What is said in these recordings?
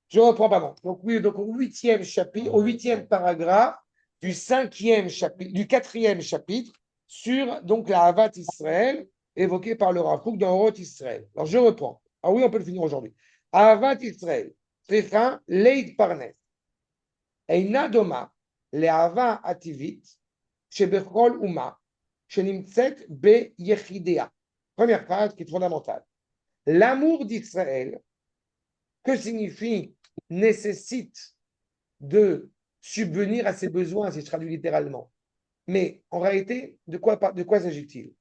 Je reprends, pardon. Donc, oui, donc au huitième chapitre, au huitième paragraphe du cinquième chapitre, du quatrième chapitre sur donc la Havat Israël évoquée par le Rav Kook dans Oroth Israël. Alors, je reprends. Ah oui, on peut le finir aujourd'hui. Havat Israël, Tréchin, Leid Parnes. Eina doma, Le'ava ativit, Shebechol Uma, Shenimtset be Yechidea. Première phrase qui est fondamentale. L'amour d'Israël, que signifie nécessite de subvenir à ses besoins, si je traduis littéralement. Mais en réalité, de quoi s'agit-il?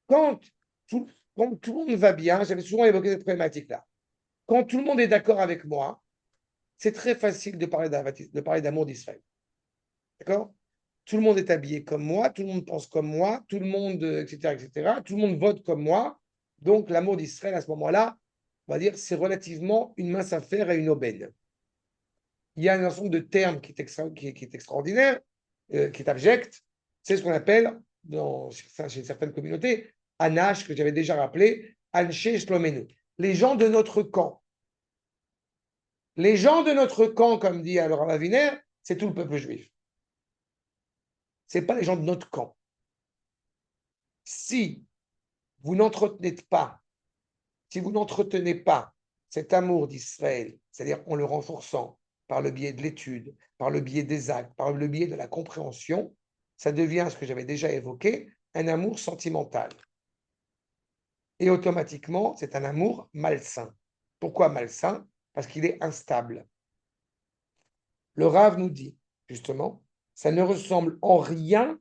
Quand tout, quand tout le monde va bien, j'avais souvent évoqué cette problématique-là. Quand tout le monde est d'accord avec moi, c'est très facile de parler d'amour d'Israël. D'accord? Tout le monde est habillé comme moi, tout le monde pense comme moi, tout le monde, etc., etc. Tout le monde vote comme moi. Donc, l'amour d'Israël, à ce moment-là, on va dire, c'est relativement une mince affaire et une aubaine. Il y a un ensemble de termes qui est extraordinaire, qui est abject. C'est ce qu'on appelle, chez certaines communautés, Anash, que j'avais déjà rappelé, Anshe Shlomenu. Les gens de notre camp. Les gens de notre camp, comme dit alors Raviner, c'est tout le peuple juif. Ce n'est pas les gens de notre camp. Si vous n'entretenez pas, si vous n'entretenez pas cet amour d'Israël, c'est-à-dire en le renforçant par le biais de l'étude, par le biais des actes, par le biais de la compréhension, ça devient, ce que j'avais déjà évoqué, un amour sentimental. Et automatiquement, c'est un amour malsain. Pourquoi malsain? Parce qu'il est instable. Le Rav nous dit, justement, ça ne ressemble en rien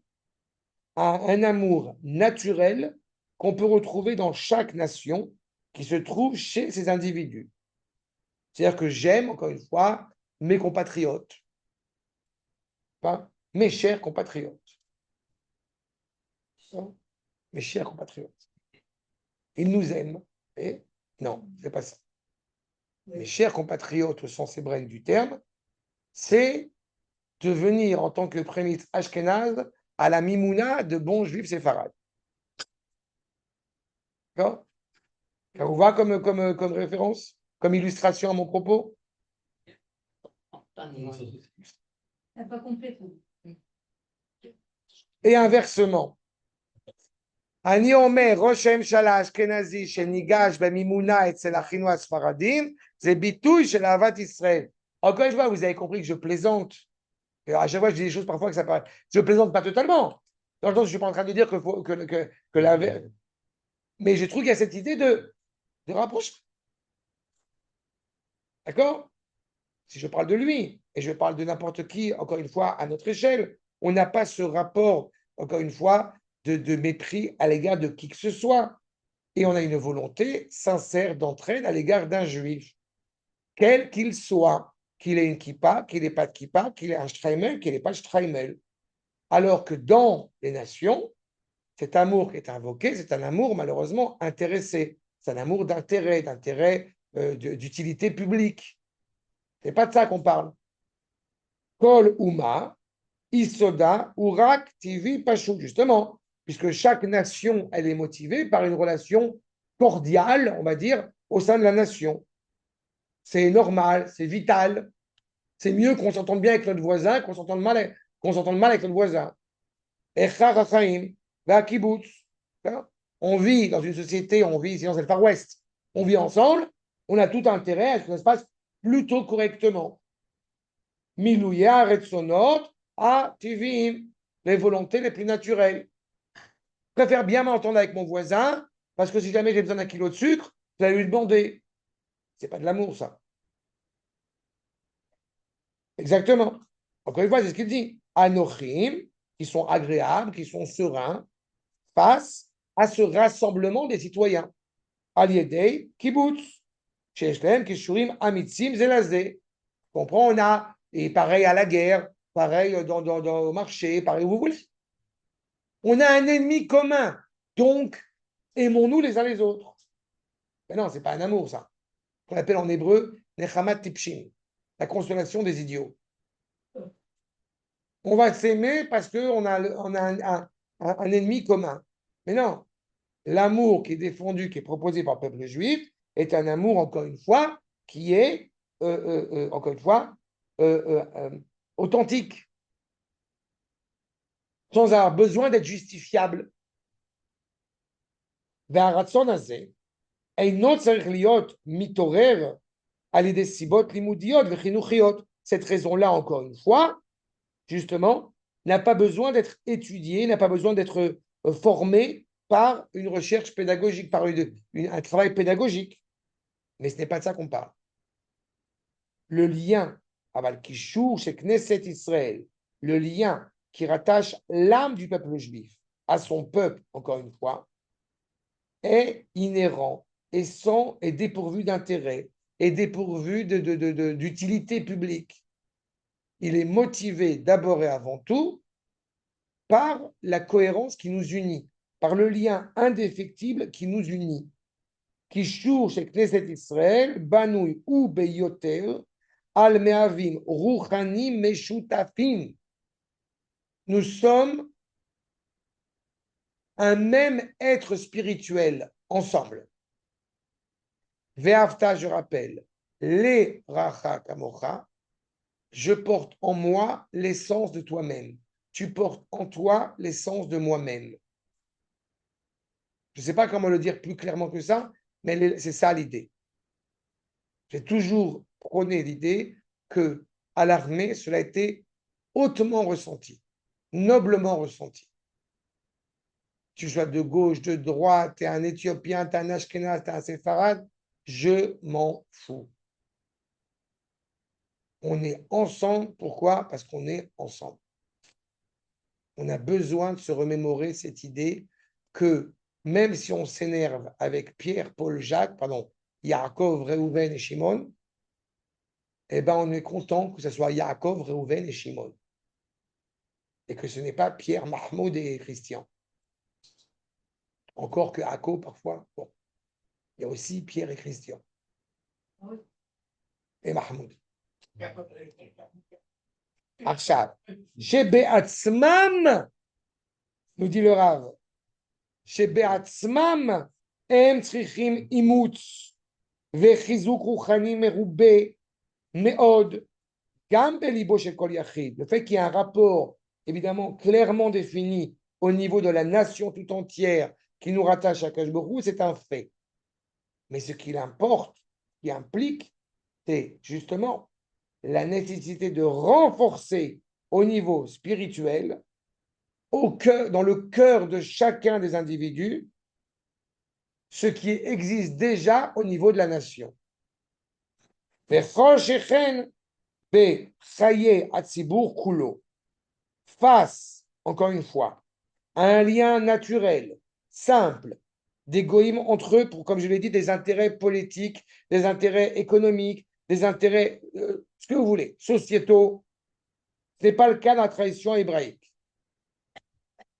à un amour naturel qu'on peut retrouver dans chaque nation qui se trouve chez ces individus. C'est-à-dire que j'aime, encore une fois, mes compatriotes, pas mes chers compatriotes. Mes chers compatriotes. Ils nous aiment. Et non, c'est pas ça. Mes chers compatriotes au sens hébraïque du terme, c'est devenir en tant que prémisse ashkénaze à la mimouna de bons juifs séfarades. D'accord? Ça vous va comme référence, comme illustration à mon propos? Pas complet. Et inversement, אני אומר, ראש הממשלה האשכנזי שניגש במימונה אצל אחינו הספרדים, זה ביטוי של אהבת ישראל. Encore une fois, vous avez compris que je plaisante. Et à chaque fois, je dis des choses parfois que ça paraît. Je plaisante pas totalement. Dans le sens, je suis pas en train de dire que la. Mais je trouve qu'il y a cette idée de rapprocher. D'accord? Si je parle de lui, et je parle de n'importe qui, encore une fois, à notre échelle, on n'a pas ce rapport, encore une fois, de mépris à l'égard de qui que ce soit. Et on a une volonté sincère d'entraide à l'égard d'un juif, quel qu'il soit, qu'il ait une kippa, qu'il n'ait pas de kippa, qu'il ait un streimel, qu'il n'ait pas de streimel. Alors que dans les nations, cet amour qui est invoqué, c'est un amour malheureusement intéressé. C'est un amour d'intérêt, d'utilité publique. C'est pas de ça qu'on parle. Kol Uma, Isoda, Urak, Tivi, Pashou, justement, puisque chaque nation, elle est motivée par une relation cordiale, on va dire, au sein de la nation. C'est normal, c'est vital. C'est mieux qu'on s'entende bien avec notre voisin qu'on s'entende mal, avec notre voisin. On vit dans une société, on vit ici dans le Far West, on vit ensemble, on a tout intérêt à ce que ça se passe plutôt correctement. Milouya, Retsonot, à Tivim, les volontés les plus naturelles. Je préfère bien m'entendre avec mon voisin, parce que si jamais j'ai besoin d'un kilo de sucre, je vais lui demander. C'est pas de l'amour, ça. Exactement. Encore une fois, c'est ce qu'il dit. Anochim, qui sont agréables, qui sont sereins, face à ce rassemblement des citoyens. Aliedei, kibbutz, Sheshlem, Kishurim, Amitzim, Zelazé. Comprends, on a, et pareil à la guerre, pareil au marché, pareil où vous voulez. On a un ennemi commun, donc aimons-nous les uns les autres. Mais non, c'est pas un amour, ça. On appelle en hébreu Nechamat Tipshin, la consolation des idiots. On va s'aimer parce qu'on a un ennemi commun. Mais non, l'amour qui est défendu, qui est proposé par le peuple juif, est un amour, encore une fois, qui est, encore une fois, authentique, sans avoir besoin d'être justifiable. והרצון הזה אינו צריך להיות מתעורר על ידי סיבות לימודיות וחינוכיות. Cette raison-là, encore une fois, justement, n'a pas besoin d'être étudiée, n'a pas besoin d'être formée par une recherche pédagogique, par un travail pédagogique. Mais ce n'est pas de ça qu'on parle. Le lien, Aval Kishur chez Knesset Israël, le lien qui rattache l'âme du peuple juif à son peuple, encore une fois, est inhérent et est dépourvu d'intérêt, est dépourvu d'utilité publique. Il est motivé d'abord et avant tout par la cohérence qui nous unit, par le lien indéfectible qui nous unit. Kishur chez Knesset Israël, Banoui ou Beyoter, Al Meavim, Ruchani Meshutafim. Nous sommes un même être spirituel ensemble. Ve'avta, je rappelle, les racha kamocha, je porte en moi l'essence de toi-même. Tu portes en toi l'essence de moi-même. Je ne sais pas comment le dire plus clairement que ça, mais c'est ça l'idée. J'ai toujours prôné l'idée que à l'armée, cela a été hautement ressenti, noblement ressenti. Tu sois de gauche, de droite, tu es un Éthiopien, tu es un Ashkénaz, tu es un Séfarade, je m'en fous. On est ensemble. Pourquoi? Parce qu'on est ensemble. On a besoin de se remémorer cette idée que même si on s'énerve avec Pierre, Paul, Jacques, pardon, Yaakov, Réhouven et Shimon, eh ben on est content que ce soit Yaakov, Réhouven et Shimon. Et que ce n'est pas Pierre, Mahmoud et Christian. Encore que Yaakov, parfois, bon, il y a aussi Pierre et Christian. Et Mahmoud. עכשיו, שבעצמם, nous dit le Rav, שבעצמם הם צריכים אימוץ וחיזוק רוחני מרובה מאוד, גם בליבו של כל יחיד. Le fait qu'il y ait un rapport évidemment clairement défini au niveau de la nation tout entière qui nous rattache à Kadosh Baruch Hu, c'est un fait. Mais ce qu'il importe, qui implique, c'est justement la nécessité de renforcer au niveau spirituel, dans le cœur de chacun des individus, ce qui existe déjà au niveau de la nation. Face, encore une fois, à un lien naturel, simple, des goïms entre eux, pour, comme je l'ai dit, des intérêts politiques, des intérêts économiques, des intérêts, ce que vous voulez, sociétaux. Ce n'est pas le cas dans la tradition hébraïque.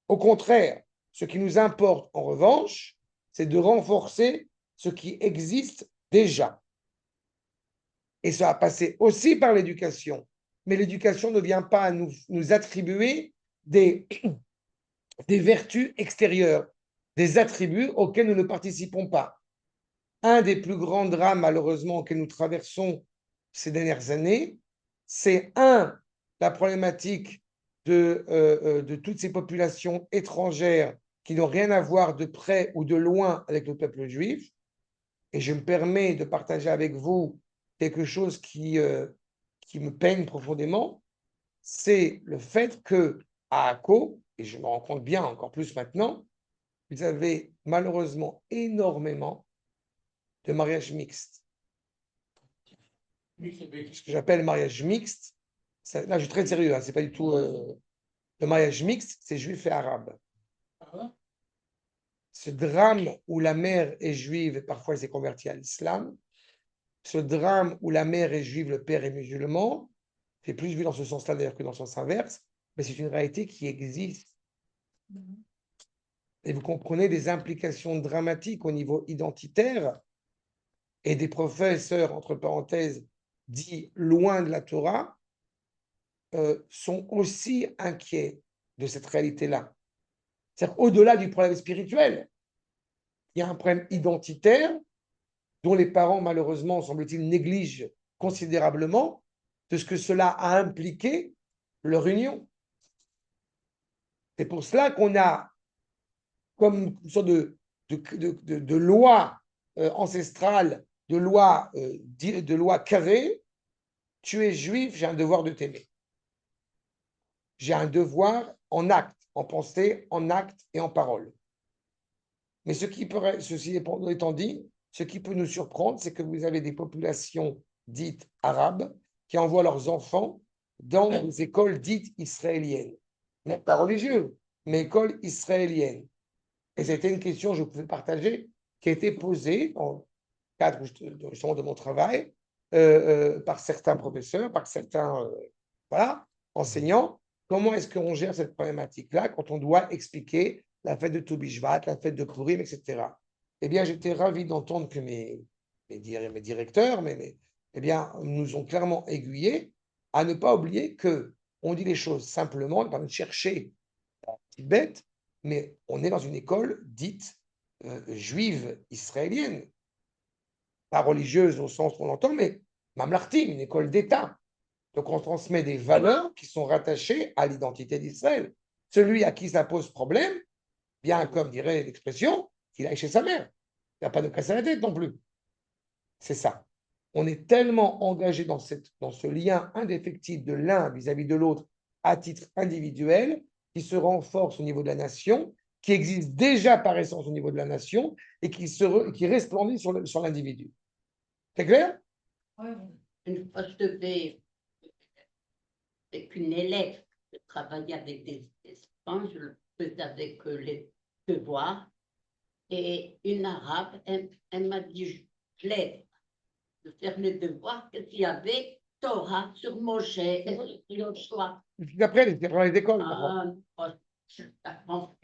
Au contraire, ce qui nous importe, en revanche, c'est de renforcer ce qui existe déjà. Et ça va passer aussi par l'éducation. Mais l'éducation ne vient pas nous attribuer des vertus extérieures, des attributs auxquels nous ne participons pas. Un des plus grands drames, malheureusement, auxquels nous traversons ces dernières années, c'est la problématique de toutes ces populations étrangères qui n'ont rien à voir de près ou de loin avec le peuple juif. Et je me permets de partager avec vous quelque chose qui me peine profondément, c'est le fait que à Akko, et je me rends compte bien encore plus maintenant, vous avez malheureusement énormément de mariages mixtes. Ce que j'appelle mariage mixte, là je suis très sérieux, hein, c'est pas du tout le mariage mixte, c'est juif et arabe. Ce drame où la mère est juive et parfois elle s'est convertie à l'islam, ce drame où la mère est juive, le père est musulman, c'est plus vu dans ce sens-là d'ailleurs que dans le sens inverse, mais c'est une réalité qui existe. Et vous comprenez des implications dramatiques au niveau identitaire et des professeurs, entre parenthèses, dits loin de la Torah, sont aussi inquiets de cette réalité-là. C'est-à-dire au-delà du problème spirituel, il y a un problème identitaire dont les parents, malheureusement, semble-t-il, négligent considérablement, de ce que cela a impliqué leur union. C'est pour cela qu'on a comme une sorte de loi ancestrale, de loi carrée, tu es juif, j'ai un devoir de t'aimer. J'ai un devoir en acte, en pensée, en acte et en parole. Mais ceci étant dit, ce qui peut nous surprendre, c'est que vous avez des populations dites arabes qui envoient leurs enfants dans des écoles dites israéliennes. Mais pas religieuses, mais écoles israéliennes. Et c'était une question que je pouvais partager, qui a été posée dans le cadre justement de mon travail par certains professeurs, par certains enseignants. Comment est-ce qu'on gère cette problématique-là quand on doit expliquer la fête de Toubishvat, la fête de Purim, etc. Eh bien, j'étais ravi d'entendre que mes directeurs eh bien, nous ont clairement aiguillés à ne pas oublier que on dit les choses simplement, on va chercher la petite bête, mais on est dans une école dite juive israélienne, pas religieuse au sens qu'on l'entend, mais mamlartim, une école d'État. Donc on transmet des valeurs qui sont rattachées à l'identité d'Israël. Celui à qui ça pose problème, bien comme dirait l'expression, qu'il aille chez sa mère. Il n'y a pas de casser la tête non plus. C'est ça. On est tellement engagé dans ce lien indéfectible de l'un vis-à-vis de l'autre à titre individuel, qui se renforce au niveau de la nation, qui existe déjà par essence au niveau de la nation et qui resplendit sur l'individu. C'est clair? Ouais. Une fois, je devais, avec une élève, je travaillais avec des enfants, je le faisais avec les devoirs. Et une arabe, elle m'a dit, je l'aide de faire les devoirs, parce qu'il y avait Torah sur Moshe et sur Yoshua. Après, les écoles. Je t'apprends